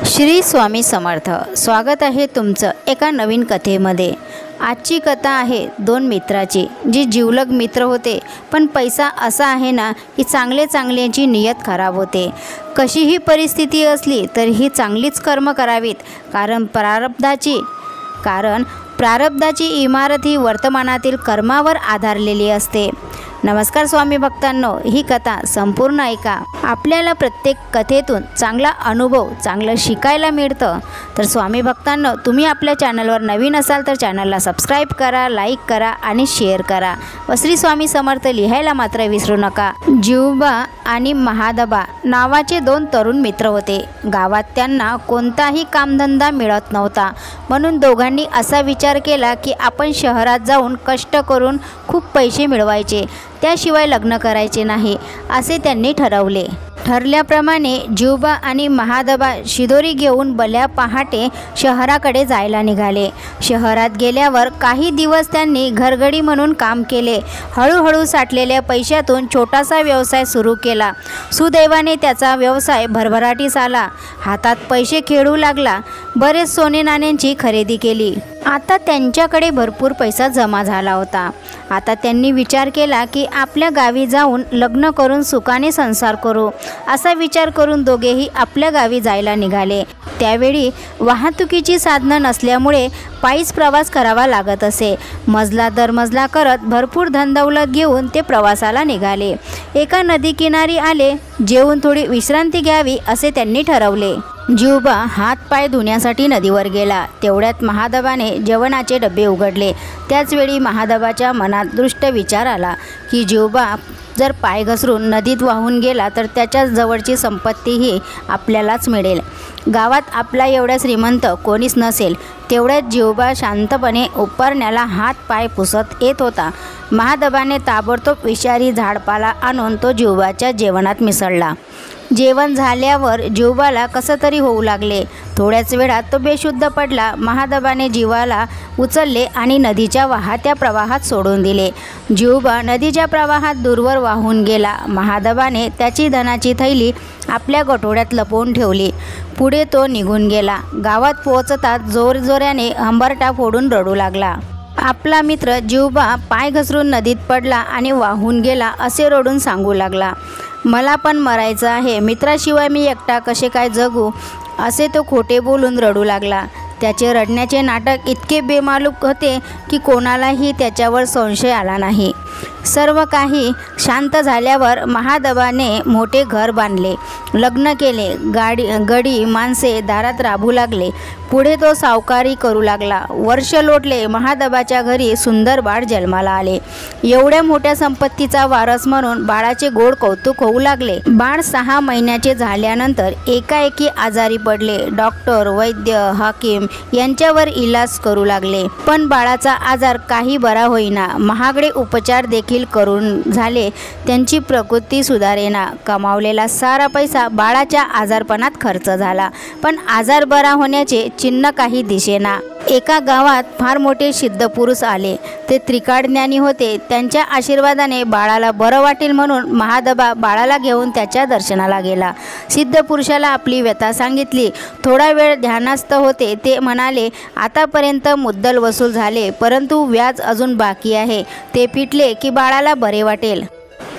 श्री स्वामी समर्थ। स्वागत आहे तुमचं एका नवीन कथेमध्ये। आजची कथा आहे दोन मित्राची, जी जिवलग मित्र होते, पण पैसा असा आहे ना की चांगल्याची नियत खराब होते। कशीही परिस्थिती असली तरीही चांगलीच कर्म करावीत, कारण प्रारब्धाची इमारत ही वर्तमानातील कर्मावर आधारलेली असते। नमस्कार स्वामी भक्तांनो, ही कथा संपूर्ण ऐका। आपल्याला प्रत्येक कथेतून चांगला अनुभव, चांगलं शिकायला मिळतं। तर स्वामी भक्तांनो, तुम्ही आपल्या चॅनलवर नवीन असाल तर चॅनलला सबस्क्राईब करा, लाईक करा आणि शेअर करा व श्री स्वामी समर्थ लिहायला मात्र विसरू नका। जिवबा आणि महादबा नावाचे दोन तरुण मित्र होते। गावात त्यांना कोणताही कामधंदा मिळत नव्हता, म्हणून दोघांनी असा विचार केला की आपण शहरात जाऊन कष्ट करून खूप पैसे मिळवायचे, त्याशिवाय लग्न करायचे नाही, असे त्यांनी ठरवले। ठरल्याप्रमाणे जिवबा आणि महादबा शिदोरी घेऊन भल्या पहाटे शहराकडे जायला निघाले। शहरात गेल्यावर काही दिवस त्यांनी घरगडी म्हणून काम केले। हळूहळू साठलेल्या पैशातून छोटासा व्यवसाय सुरू केला। सुदैवाने त्याचा व्यवसाय भरभराटीस आला, हातात पैसे खेळू लागला। बरेच सोने नाण्यांची खरेदी केली। आता त्यांच्याकडे भरपूर पैसा जमा झाला होता। आता त्यांनी विचार केला की आपल्या गावी जाऊन लग्न करून सुखाने संसार करू, असा विचार करून दोघेही आपल्या गावी जायला निघाले। त्यावेळी वाहतुकीची साधनं नसल्यामुळे पायीच प्रवास करावा लागत असे। मजला दरमजला करत भरपूर धनदौलत घेऊन ते प्रवासाला निघाले। एका नदीकिनारी आले। जेवून थोडी विश्रांती घ्यावी असे त्यांनी ठरवले। जिवबा हात पाय धुण्यासाठी नदीवर गेला। तेवढ्यात महादबाने जेवणाचे डबे उघडले। त्याचवेळी महादबाच्या मनात दृष्ट विचार आला की जिवबा जर पाय घसरून नदीत वाहून गेला तर त्याच्या जवळची संपत्तीही आपल्यालाच मिळेल। गावात आपला एवढा श्रीमंत कोणीच नसेल। तेवढ्यात जिवबा शांतपणे उपरण्याला हात पाय पुसत येत होता। महादबाने ताबडतोब विषारी झाडपाला आणून तो जिवबाच्या जेवणात मिसळला। जेवण झाल्यावर जिवबाला कसं तरी होऊ लागले। थोड्याच वेळात तो बेशुद्ध पडला। महादबाने जिवाला उचलले आणि नदीच्या वाहत्या प्रवाहात सोडून दिले। जिवबा नदीच्या प्रवाहात दूरवर वाहून गेला। महादबाने त्याची धनाची थैली आपल्या गठोड्यात लपवून ठेवली। पुढे तो निघून गेला। गावात पोहोचताच जोरजोराने हंबरटा फोडून रडू लागला। आपला मित्र जिवबा पाय घसरून नदीत पडला आणि वाहून गेला असे रडून सांगू लागला। मला पण मरायचं आहे, मित्राशिवाय मी एकटा कसे काय जगू, असे तो खोटे बोलून रडू लागला। त्याचे रडण्याचे नाटक इतके बेमालूक होते की कोणालाही त्याच्यावर संशय आला नाही। सर्व काही शांत झाल्यावर महादबाने मोठे घर बांधले, लग्न केले। गडी माणसे दारात राबू लागले। पुढे तो सावकारी करू लागला। वर्ष लोटले। महादबाच्या घरी सुंदर बाळ जन्माला आले। एवढ्या मोठ्या संपत्तीचा वारस म्हणून बाळाचे गोड कौतुक होऊ लागले। बाळ 6 महिन्याचे झाल्यानंतर एकाएकी आजारी पडले। डॉक्टर, वैद्य, हाकीम यांच्यावर इलाज करू लागले, पण बाळाचा आजार काही बरा होईना। महागडे उपचार देखील करून झाले, त्यांची प्रकृती सुधारेना। कमावलेला सारा पैसा बाळाच्या आजारपणात खर्च झाला, पण आजार बरा होण्याचे चिन्ह काही दिसेना। एका गावात फार मोठे सिद्धपुरुष आले। ते त्रिकाळ ज्ञानी होते। त्यांच्या आशीर्वादाने बाळाला बरं वाटेल म्हणून महादबा बाळाला घेऊन त्याच्या दर्शनाला गेला। सिद्धपुरुषाला आपली व्यथा सांगितली। थोडा वेळ ध्यानस्थ होते। ते म्हणाले, आतापर्यंत मुद्दल वसूल झाले, परंतु व्याज अजून बाकी आहे, ते फिटले की बाळाला बरे वाटेल।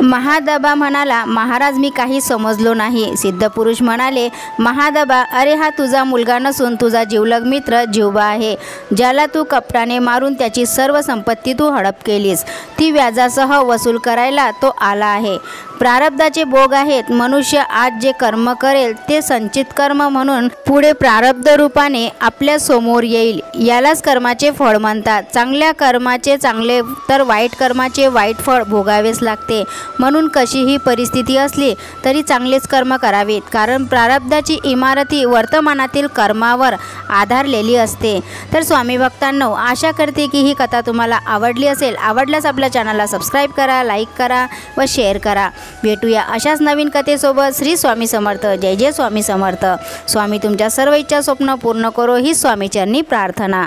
महादबा म्हणाला, महाराज मी काही समजलो नाही। सिद्धपुरुष म्हणाले, महादबा, अरे हा तुझा मुलगा नसून तुझा जिवलग मित्र जिवबा आहे, ज्याला तू कपटाने मारून त्याची सर्व संपत्ती तू हडप केलीस। ती व्याजासह वसूल करायला तो आला आहे। प्रारब्धाचे भोग आहेत। मनुष्य आज जे कर्म करेल ते संचित कर्म म्हणून पुढे प्रारब्ध रूपाने आपल्या समोर येईल। यालाच कर्माचे फळ म्हणतात। चांगल्या कर्माचे चांगले तर वाईट कर्माचे वाईट फळ भोगावेच लागते। म्हणून कशीही परिस्थिती असली तरी चांगलेच कर्म करावेत, कारण प्रारब्धाची इमारत ही वर्तमानातील कर्मावर आधारलेली असते। तर स्वामी भक्तांनो, आशा करते की ही कथा तुम्हाला आवडली असेल। आवडल्यास आपल्या चॅनलला सबस्क्राईब करा, लाईक करा व शेअर करा। भेटूया अशाच नवीन कथेसोबत। श्री स्वामी समर्थ। जय जय स्वामी समर्थ। स्वामी तुमच्या सर्व इच्छा स्वप्न पूर्ण करो, ही स्वामीचरणी प्रार्थना।